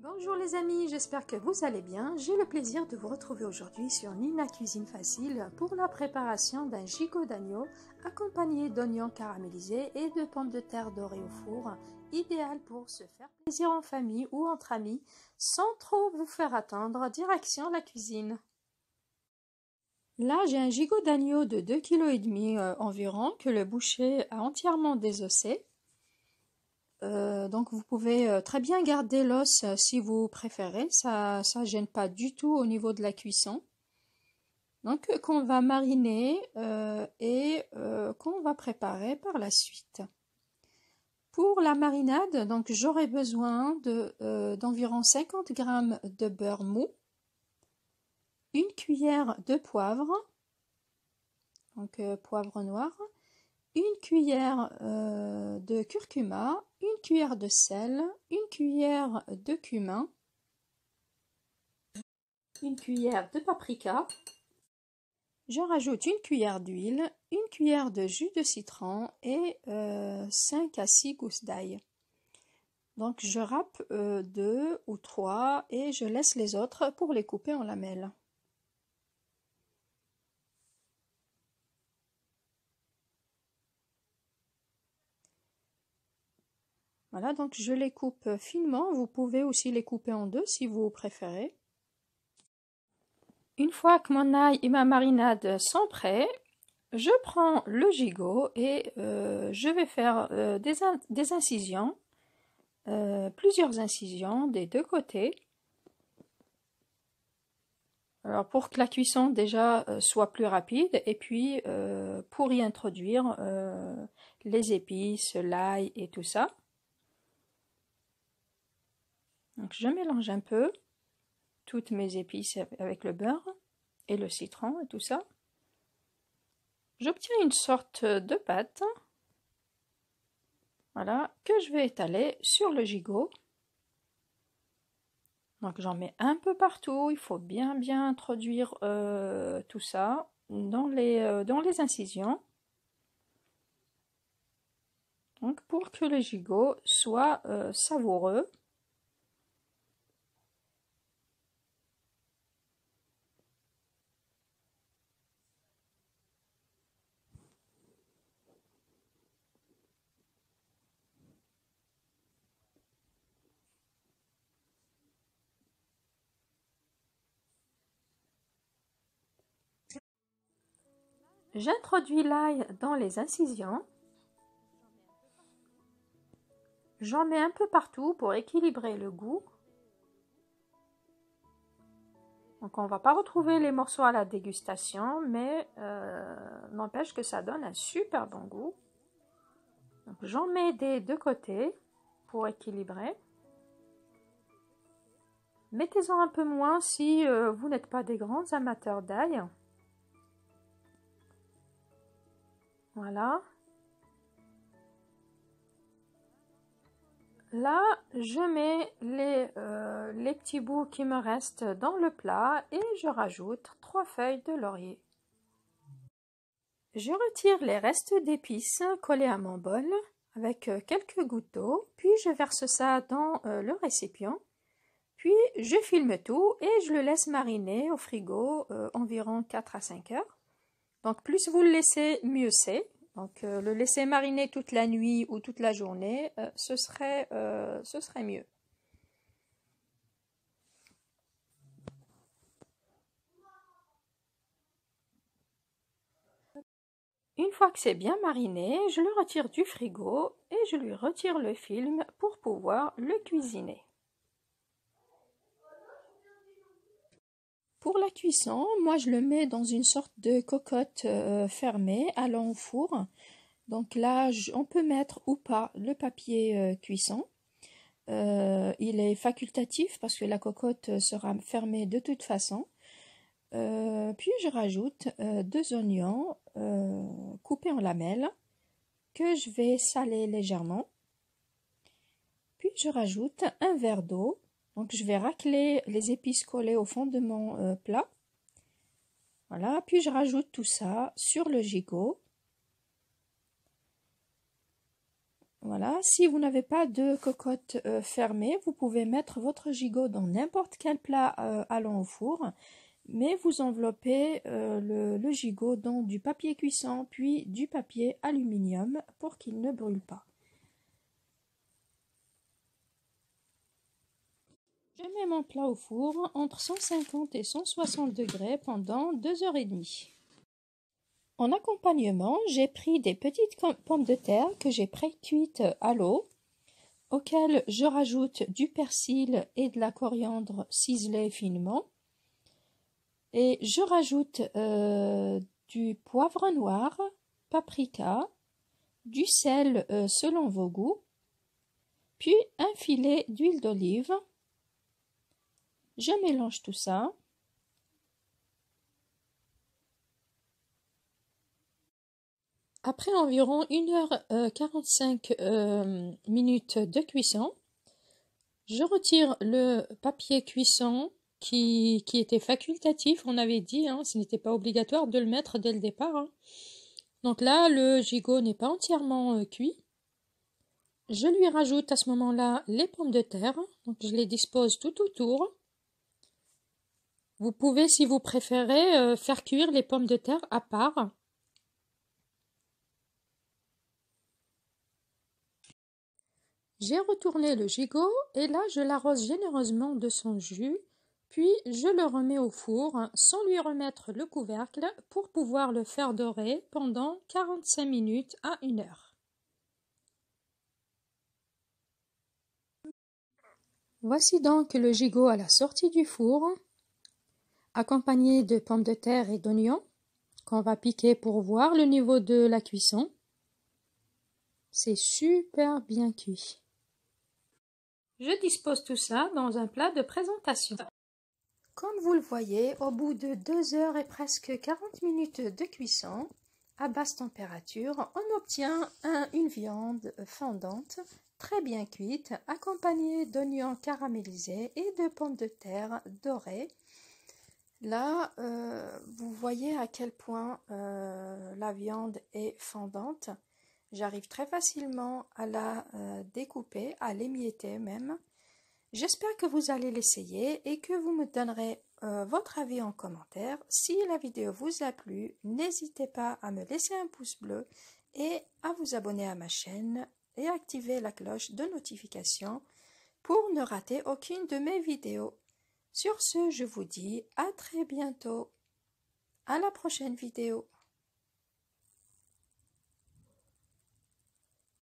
Bonjour les amis, j'espère que vous allez bien. J'ai le plaisir de vous retrouver aujourd'hui sur Nina Cuisine Facile pour la préparation d'un gigot d'agneau accompagné d'oignons caramélisés et de pommes de terre dorées au four, idéal pour se faire plaisir en famille ou entre amis sans trop vous faire attendre. Direction la cuisine. Là, j'ai un gigot d'agneau de 2,5 kg environ que le boucher a entièrement désossé. Donc vous pouvez très bien garder l'os si vous préférez, ça gêne pas du tout au niveau de la cuisson. Donc qu'on va mariner et qu'on va préparer par la suite. Pour la marinade, donc j'aurai besoin d'environ 50 g de beurre mou, une cuillère de poivre, donc poivre noir, une cuillère de curcuma, une cuillère de sel, une cuillère de cumin, une cuillère de paprika. Je rajoute une cuillère d'huile, une cuillère de jus de citron et 5 à 6 gousses d'ail. Donc je râpe 2 ou 3 et je laisse les autres pour les couper en lamelles. Voilà, donc je les coupe finement. Vous pouvez aussi les couper en deux si vous préférez. Une fois que mon ail et ma marinade sont prêts, je prends le gigot et je vais faire des incisions, plusieurs incisions des deux côtés. Alors pour que la cuisson déjà soit plus rapide et puis pour y introduire les épices, l'ail et tout ça. Donc je mélange un peu toutes mes épices avec le beurre et le citron et tout ça. J'obtiens une sorte de pâte, voilà, que je vais étaler sur le gigot. Donc j'en mets un peu partout, il faut bien introduire tout ça dans les incisions. Donc pour que le gigot soit savoureux. J'introduis l'ail dans les incisions. J'en mets un peu partout pour équilibrer le goût. Donc on ne va pas retrouver les morceaux à la dégustation, mais n'empêche que ça donne un super bon goût. J'en mets des deux côtés pour équilibrer. Mettez-en un peu moins si vous n'êtes pas des grands amateurs d'ail. Voilà. Là, je mets les petits bouts qui me restent dans le plat et je rajoute 3 feuilles de laurier. Je retire les restes d'épices collés à mon bol avec quelques gouttes d'eau, puis je verse ça dans le récipient. Puis je filme tout et je le laisse mariner au frigo environ 4 à 5 heures. Donc plus vous le laissez, mieux c'est. Donc le laisser mariner toute la nuit ou toute la journée, ce serait mieux. Une fois que c'est bien mariné, je le retire du frigo et je lui retire le film pour pouvoir le cuisiner. Pour la cuisson, moi je le mets dans une sorte de cocotte fermée allant au four. Donc là, on peut mettre ou pas le papier cuisson. Il est facultatif parce que la cocotte sera fermée de toute façon. Puis je rajoute 2 oignons coupés en lamelles que je vais saler légèrement. Puis je rajoute un verre d'eau. Donc je vais racler les épices collées au fond de mon plat. Voilà, puis je rajoute tout ça sur le gigot. Voilà, si vous n'avez pas de cocotte fermée, vous pouvez mettre votre gigot dans n'importe quel plat allant au four, mais vous enveloppez le gigot dans du papier cuisson puis du papier aluminium pour qu'il ne brûle pas. Je mets mon plat au four entre 150 et 160 degrés pendant 2h30. En accompagnement, j'ai pris des petites pommes de terre que j'ai pré-cuites à l'eau, auxquelles je rajoute du persil et de la coriandre ciselée finement. Et je rajoute du poivre noir, paprika, du sel selon vos goûts, puis un filet d'huile d'olive. Je mélange tout ça. Après environ 1h45 minutes de cuisson, je retire le papier cuisson qui était facultatif, on avait dit, hein, ce n'était pas obligatoire de le mettre dès le départ. Hein. Donc là, le gigot n'est pas entièrement cuit. Je lui rajoute à ce moment-là les pommes de terre, donc je les dispose tout autour. Vous pouvez, si vous préférez, faire cuire les pommes de terre à part. J'ai retourné le gigot et là je l'arrose généreusement de son jus, puis je le remets au four sans lui remettre le couvercle pour pouvoir le faire dorer pendant 45 minutes à 1 heure. Voici donc le gigot à la sortie du four, accompagné de pommes de terre et d'oignons qu'on va piquer pour voir le niveau de la cuisson. C'est super bien cuit. Je dispose tout ça dans un plat de présentation. Comme vous le voyez, au bout de 2 heures et presque 40 minutes de cuisson, à basse température, on obtient une viande fondante, très bien cuite, accompagnée d'oignons caramélisés et de pommes de terre dorées. Là, vous voyez à quel point la viande est fondante. J'arrive très facilement à la découper, à l'émietter même. J'espère que vous allez l'essayer et que vous me donnerez votre avis en commentaire. Si la vidéo vous a plu, n'hésitez pas à me laisser un pouce bleu et à vous abonner à ma chaîne et activer la cloche de notification pour ne rater aucune de mes vidéos. Sur ce, je vous dis à très bientôt. À la prochaine vidéo.